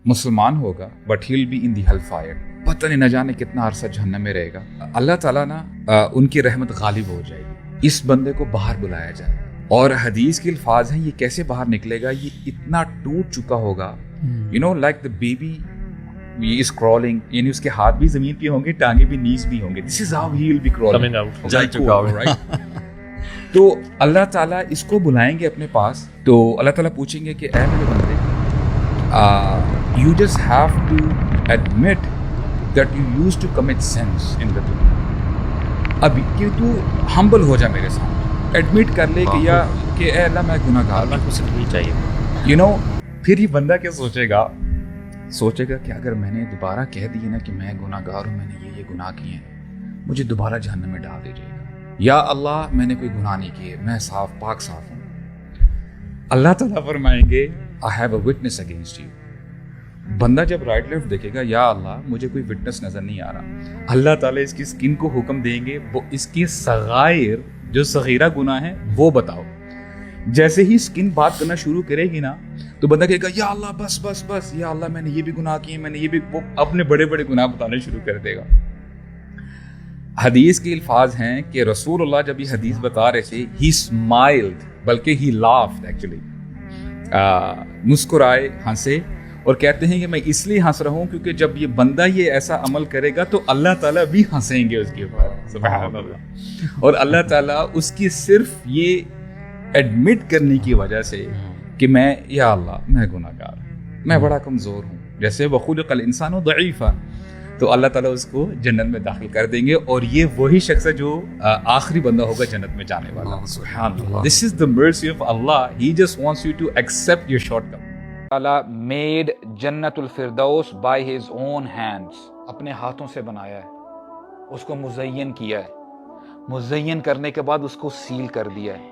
مسلمان ہوگا but he will be in the hell fire. پتہ نہیں نہ جانے کتنا عرصہ جہنم میں رہے گا. اللہ تعالیٰ نا ان کی رحمت غالب ہو جائے گی, اس بندے کو باہر بلایا جائے. اور حدیث کے الفاظ ہیں, یہ کیسے باہر نکلے گا, یہ اتنا ٹوٹ چکا ہوگا, you know like the baby is crawling, یعنی اس کے ہاتھ بھی زمین پہ ہوں گے, ٹانگیں بھی نیز بھی ہوں گے. This is how he will be crawling, coming out, جا چکا ہوگا, right? تو اللہ تعالیٰ اس کو بلائیں گے اپنے پاس, تو اللہ تعالیٰ پوچھیں گے کہ اے میرے بندے, you just have to admit that you used to commit sins in the dunya. اب کہ تو ہمبل ہو جا میرے سامنے, ایڈمٹ کر لے کہ اے اللہ میں گناہ گار, اللہ کو صرف یہی چاہیے. یو نو پھر یہ بندہ کیا سوچے گا کہ اگر میں نے دوبارہ کہہ دی نا کہ میں گناہ گار ہوں, میں نے یہ گناہ کیے ہیں, مجھے دوبارہ جہنم میں ڈال دیجیے گا, یا اللہ میں نے کوئی گناہ نہیں کیے, میں پاک صاف ہوں. اللہ تعالیٰ فرمائیں گے I have a witness against you. بندہ جب رائٹ لیفٹ دیکھے گا, یا اللہ مجھے کوئی وٹنس نظر نہیں آ رہا, اللہ تعالیٰ اس کی سکن کو حکم دیں گے, وہ اس کی صغائر جو صغیرہ گناہ ہیں وہ بتاؤ. جیسے ہی سکن بات کرنا شروع کرے گی نا, تو بندہ کہے گا یا اللہ بس, یا اللہ میں نے یہ بھی گناہ کیے, میں نے یہ بھی, وہ اپنے بڑے بڑے گناہ بتانے شروع کر دے گا. حدیث کے الفاظ ہیں کہ رسول اللہ جب یہ حدیث بتا رہے تھے, ہی اسمائلڈ, بلکہ ہی لافڈ ایکچولی, مسکرائے, ہنسے, اور کہتے ہیں کہ میں اس لیے ہنس رہا ہوں کیونکہ جب یہ بندہ یہ ایسا عمل کرے گا تو اللہ تعالیٰ بھی ہنسیں گے اس کے اوپر, سبحان اللہ. اور اللہ تعالیٰ اس کی صرف یہ ایڈمٹ کرنے کی وجہ سے کہ میں, یا اللہ میں گناہ گار ہوں, میں بڑا کمزور ہوں, جیسے وخلق الانسان ضعیفا, تو اللہ تعالیٰ اس کو جنت میں داخل کر دیں گے, اور یہ وہی شخص ہے جو آخری بندہ ہوگا جنت میں جانے والا. سبحان اللہ. This is the mercy of Allah. He just wants you to accept your shortcomings. Allah made Jannat al-Firdaus by his own hands. اپنے ہاتھوں سے بنایا ہے, اس کو مزین کیا ہے, مزین کرنے کے بعد اس کو سیل کر دیا ہے,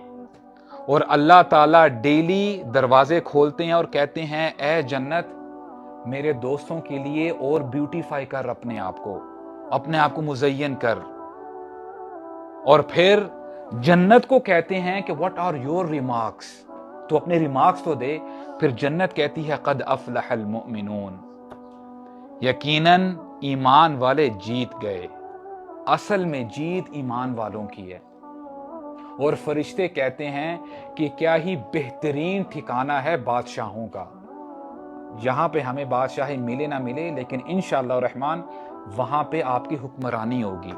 اور اللہ تعالیٰ ڈیلی دروازے کھولتے ہیں اور کہتے ہیں اے جنت میرے دوستوں کے لیے اور بیوٹیفائی کر اپنے آپ کو مزین کر. اور پھر جنت کو کہتے ہیں کہ what are your remarks, تو اپنے ریمارکس تو دے. پھر جنت کہتی ہے قد افلح المؤمنون, یقیناً ایمان والے جیت گئے. اصل میں جیت ایمان والوں کی ہے. اور فرشتے کہتے ہیں کہ کیا ہی بہترین ٹھکانہ ہے بادشاہوں کا. یہاں پہ ہمیں بادشاہی ملے نہ ملے, لیکن انشاءاللہ الرحمن وہاں پہ آپ کی حکمرانی ہوگی.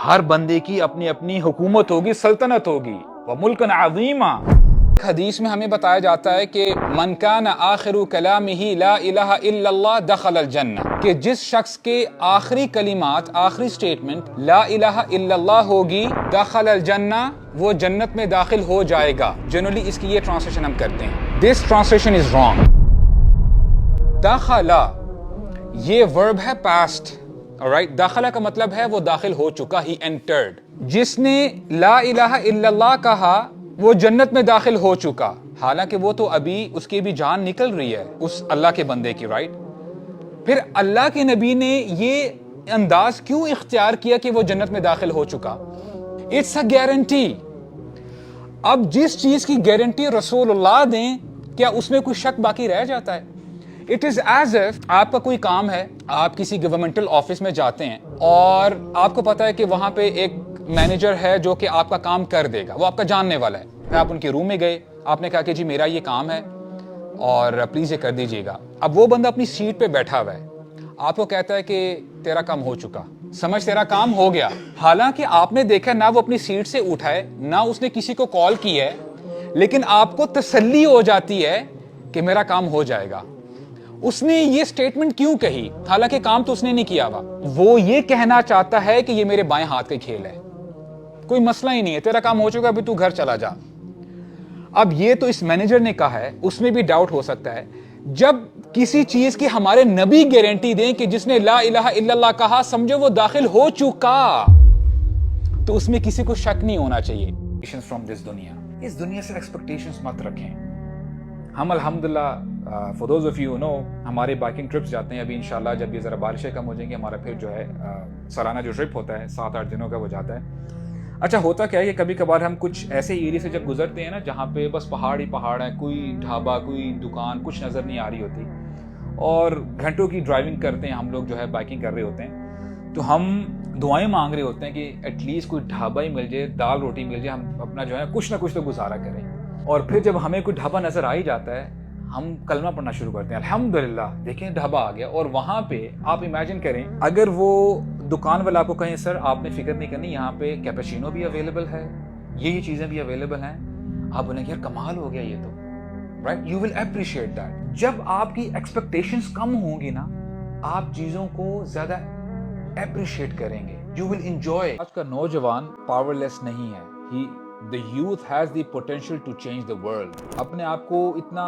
ہر بندے کی اپنی اپنی حکومت ہوگی, سلطنت ہوگی. وَمُلْكًا عَظِيمًا. حدیث میں ہمیں بتایا جاتا ہے کہ من کان آخر کلامہ لا الہ الا اللہ دخل الجنہ, کہ جس شخص کے آخری کلمات, آخری سٹیٹمنٹ لا الہ الا اللہ ہوگی, دخل الجنہ, وہ جنت میں داخل ہو جائے گا. جنرلی اس کی یہ ٹرانسلیشن ہم کرتے ہیں. This translation is wrong. دخل یہ ورب ہے پاسٹ, alright. داخلہ کا مطلب ہے وہ داخل ہو چکا, ہی انٹرڈ. جس نے لا الہ الا اللہ کہا وہ جنت میں داخل ہو چکا, حالانکہ وہ تو ابھی اس کی بھی جان نکل رہی ہے اس اللہ کے بندے کی, رائٹ. پھر اللہ کے نبی نے یہ انداز کیوں اختیار کیا کہ وہ جنت میں داخل ہو چکا؟ It's a guarantee. اب جس چیز کی گارنٹی رسول اللہ دیں, کیا اس میں کوئی شک باقی رہ جاتا ہے؟ اٹ از ایز اف آپ کا کوئی کام ہے, آپ کسی گورنمنٹل آفس میں جاتے ہیں اور آپ کو پتا ہے کہ وہاں پہ ایک مینیجر ہے جو کہ آپ کا کام کر دے گا, وہ آپ کا جاننے والا ہے. آپ ان کے روم میں گئے, آپ نے کہا کہ جی میرا یہ کام ہے اور پلیز یہ کر دیجیے گا. اب وہ بندہ اپنی سیٹ پہ بیٹھا ہوا ہے, آپ کو کہتا ہے کہ تیرا کام ہو چکا, سمجھ تیرا کام ہو گیا. حالانکہ آپ نے دیکھا نہ وہ اپنی سیٹ سے اٹھائے, نہ اس نے کسی کو کال کی ہے, لیکن آپ کو تسلی ہو جاتی ہے کہ میرا کام ہو جائے گا. اس نے یہ سٹیٹمنٹ کیوں کہی حالانکہ کام تو اس نے نہیں کیا ہوا؟ وہ یہ کہنا چاہتا ہے کہ یہ میرے بائیں ہاتھ کا کھیل ہے, کوئی مسئلہ ہی نہیں ہے, تیرا کام ہو چکا, ابھی تو گھر چلا جا. اب یہ تو اس مینیجر نے کہا ہے, اس میں بھی ڈاؤٹ ہو سکتا ہے. جب کسی چیز کی ہمارے نبی گارنٹی دیں کہ جس نے لا الہ الا اللہ کہا سمجھو وہ داخل ہو چکا, تو اس میں کسی کو شک نہیں ہونا چاہیے. فرام دس دنیا, اس دنیا سے ایکسپیکٹیشنز مت رکھیں. ہم الحمدللہ for those of you know ہمارے بائکنگ ٹرپس جاتے ہیں. ابھی انشاءاللہ جب یہ ذرا بارشیں کم ہو جائیں گی, ہمارا پھر جو ہے سالانہ جو ٹرپ ہوتا ہے 7-8 دنوں کا وہ جاتا ہے. اچھا ہوتا کیا ہے کہ کبھی کبھار ہم کچھ ایسے ایریے سے جب گزرتے ہیں نا جہاں پہ بس پہاڑ ہی پہاڑ ہیں, کوئی ڈھابا, کوئی دکان, کچھ نظر نہیں آ رہی ہوتی, اور گھنٹوں کی ڈرائیونگ کرتے ہیں ہم لوگ جو ہے بائکنگ کر رہے ہوتے ہیں تو ہم دعائیں مانگ رہے ہوتے ہیں کہ ایٹ لیسٹ کوئی ڈھابا ہی مل جائے, دال روٹی مل جائے, ہم اپنا جو ہے کچھ نہ کچھ تو گزارا کریں. اور پھر جب ہمیں کوئی ڈھابا نظر آ ہی جاتا ہے ہم کلمہ پڑھنا شروع کرتے ہیں, الحمدللہ دیکھیں ڈھابا آ گیا. اور وہاں پہ آپ امیجن کریں اگر وہ دکان والا آپ کو کہیں سر آپ نے فکر نہیں کرنی, یہاں پہ کیپچینو بھی اویلیبل ہے, یہ چیزیں بھی اویلیبل ہیں, آپ بولیں گے یار کمال ہو گیا یہ تو, right, you will appreciate that. جب آپ کی ایکسپیکٹیشنز کم ہوں گی نا آپ چیزوں کو زیادہ اپریشیٹ کریں گے, یو ول انجوائے. آج کا نوجوان پاور لیس نہیں ہے, the youth has the potential to change the world. اپنے آپ کو اتنا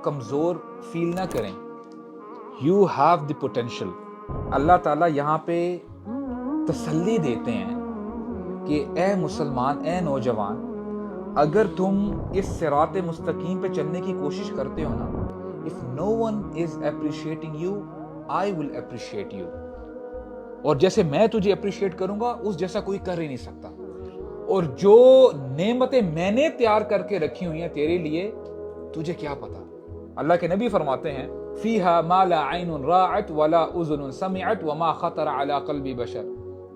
کمزور فیل نہ کریں, you have the potential. اللہ تعالیٰ یہاں پہ تسلی دیتے ہیں کہ اے مسلمان, اے نوجوان, اگر تم اس صراط مستقیم پہ چلنے کی کوشش کرتے ہو نا, if no one is appreciating you, I will appreciate you. اور جیسے میں تجھے اپریشیٹ کروں گا اس جیسا کوئی کر ہی نہیں سکتا. اور جو نعمتیں میں نے تیار کر کے رکھی ہوئی ہیں تیرے لیے تجھے کیا پتا. اللہ کے نبی فرماتے ہیں فیہا ما لا عین راعت ولا اذن سمعت وما خطر علی قلب بشر,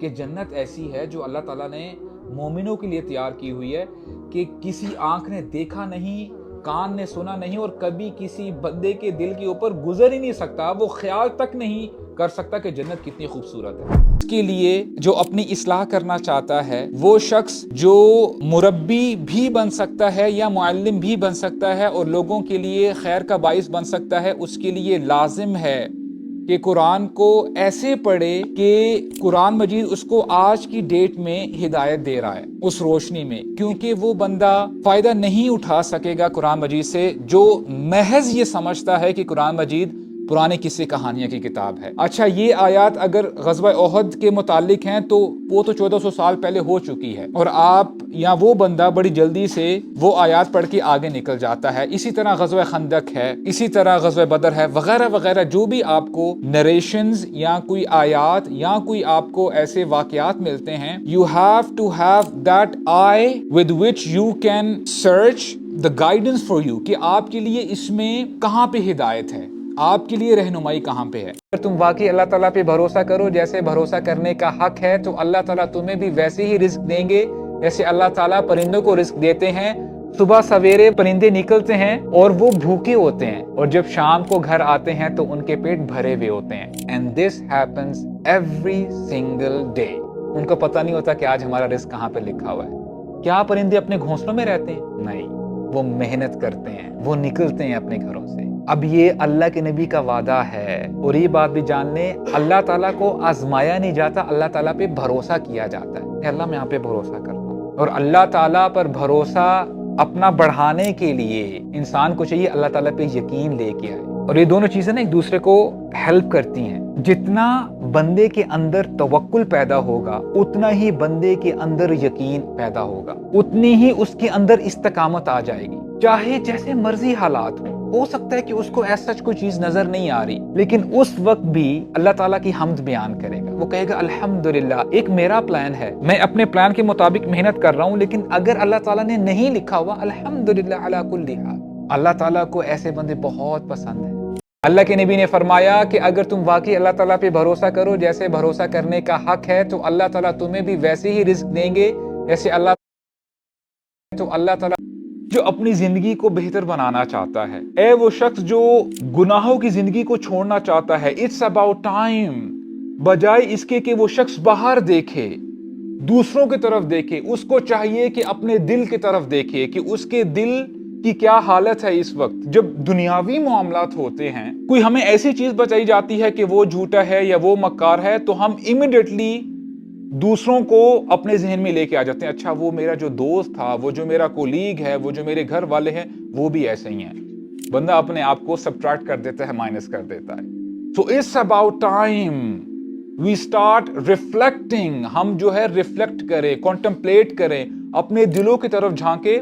کہ جنت ایسی ہے جو اللہ تعالیٰ نے مومنوں کے لیے تیار کی ہوئی ہے کہ کسی آنکھ نے دیکھا نہیں, کان نے سنا نہیں, اور کبھی کسی بندے کے دل کے اوپر گزر ہی نہیں سکتا, وہ خیال تک نہیں کر سکتا کہ جنت کتنی خوبصورت ہے. اس کے لیے جو اپنی اصلاح کرنا چاہتا ہے وہ شخص جو مربی بھی بن سکتا ہے یا معلم بھی بن سکتا ہے اور لوگوں کے لیے خیر کا باعث بن سکتا ہے, اس کے لیے لازم ہے کہ قرآن کو ایسے پڑھے کہ قرآن مجید اس کو آج کی ڈیٹ میں ہدایت دے رہا ہے اس روشنی میں, کیونکہ وہ بندہ فائدہ نہیں اٹھا سکے گا قرآن مجید سے جو محض یہ سمجھتا ہے کہ قرآن مجید پرانے قصے کہانیاں کی کتاب ہے. اچھا یہ آیات اگر غزوہ احد کے متعلق ہیں تو وہ تو 1400 سال پہلے ہو چکی ہے, اور آپ یا وہ بندہ بڑی جلدی سے وہ آیات پڑھ کے آگے نکل جاتا ہے. اسی طرح غزوہ خندق ہے, اسی طرح غزوہ بدر ہے, وغیرہ وغیرہ, جو بھی آپ کو نریشنز یا کوئی آیات یا کوئی آپ کو ایسے واقعات ملتے ہیں, you have to have that eye with which you can search the guidance for you, کہ آپ کے لیے اس میں کہاں پہ ہدایت ہے, آپ کے لیے رہنمائی کہاں پہ ہے. اگر تم واقعی اللہ تعالیٰ پہ بھروسہ کرو جیسے بھروسہ کرنے کا حق ہے تو اللہ تعالیٰ تمہیں بھی ویسے ہی رزق دیں گے جیسے اللہ تعالیٰ پرندوں کو رزق دیتے ہیں. صبح سویرے پرندے نکلتے ہیں اور وہ بھوکے ہوتے ہیں, اور جب شام کو گھر آتے ہیں تو ان کے پیٹ بھرے ہوئے ہوتے ہیں. And this happens every single day. ان کو پتہ نہیں ہوتا کہ آج ہمارا رزق کہاں پہ لکھا ہوا ہے. کیا پرندے اپنے گھونسلوں میں رہتے ہیں؟ نہیں, وہ محنت کرتے ہیں, وہ نکلتے ہیں اپنے گھروں سے. اب یہ اللہ کے نبی کا وعدہ ہے, اور یہ بات بھی جان لیں اللہ تعالیٰ کو آزمایا نہیں جاتا, اللہ تعالیٰ پہ بھروسہ کیا جاتا ہے کہ اللہ میں یہاں پہ بھروسہ کرتا ہوں. اور اللہ تعالیٰ پر بھروسہ اپنا بڑھانے کے لیے انسان کو چاہیے اللہ تعالیٰ پہ یقین لے کے آئے, اور یہ دونوں چیزیں نا ایک دوسرے کو ہیلپ کرتی ہیں. جتنا بندے کے اندر توکل پیدا ہوگا اتنا ہی بندے کے اندر یقین پیدا ہوگا, اتنی ہی اس کے اندر استقامت آ جائے گی. چاہے جیسے مرضی حالات ہو سکتا ہے کہ اس کو ایسا کوئی چیز نظر نہیں آ رہی, لیکن اس وقت بھی اللہ تعالیٰ کی حمد بیان کرے گا. وہ کہے گا الحمدللہ, ایک میرا پلان ہے, میں اپنے پلان کے مطابق محنت کر رہا ہوں, لیکن اگر اللہ تعالیٰ نے نہیں لکھا ہوا الحمدللہ علی کل حال. اللہ تعالیٰ کو ایسے بندے بہت پسند ہیں. اللہ کے نبی نے فرمایا کہ اگر تم واقعی اللہ تعالیٰ پہ بھروسہ کرو جیسے بھروسہ کرنے کا حق ہے تو اللہ تعالیٰ تمہیں بھی ویسے ہی رزق دیں گے جیسے اللہ تعالیٰ جو اپنی زندگی کو بہتر بنانا چاہتا ہے. اے وہ شخص جو گناہوں کی زندگی کو چھوڑنا چاہتا ہے, اٹس اباؤٹ ٹائم. بجائے اس کے کہ وہ شخص باہر دیکھے, دوسروں کی طرف دیکھے, اس کو چاہیے کہ اپنے دل کی طرف دیکھے کہ اس کے دل کی کیا حالت ہے. اس وقت جب دنیاوی معاملات ہوتے ہیں, کوئی ہمیں ایسی چیز بتائی جاتی ہے کہ وہ جھوٹا ہے یا وہ مکار ہے, تو ہم امیڈیٹلی دوسروں کو اپنے ذہن میں لے کے آ جاتے ہیں, اچھا وہ میرا جو دوست تھا, وہ جو میرا کولیگ ہے, وہ جو میرے گھر والے ہیں, وہ بھی ایسے ہی ہیں. بندہ اپنے آپ کو سبٹریکٹ کر دیتا ہے, مائنس کر دیتا ہے. So it's about time we start reflecting. ہم جو ہے ریفلیکٹ کریں, کانٹمپلیٹ کریں, اپنے دلوں کی طرف جھانکیں,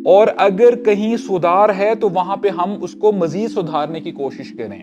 اور اگر کہیں سدھار ہے تو وہاں پہ ہم اس کو مزید سدھارنے کی کوشش کریں.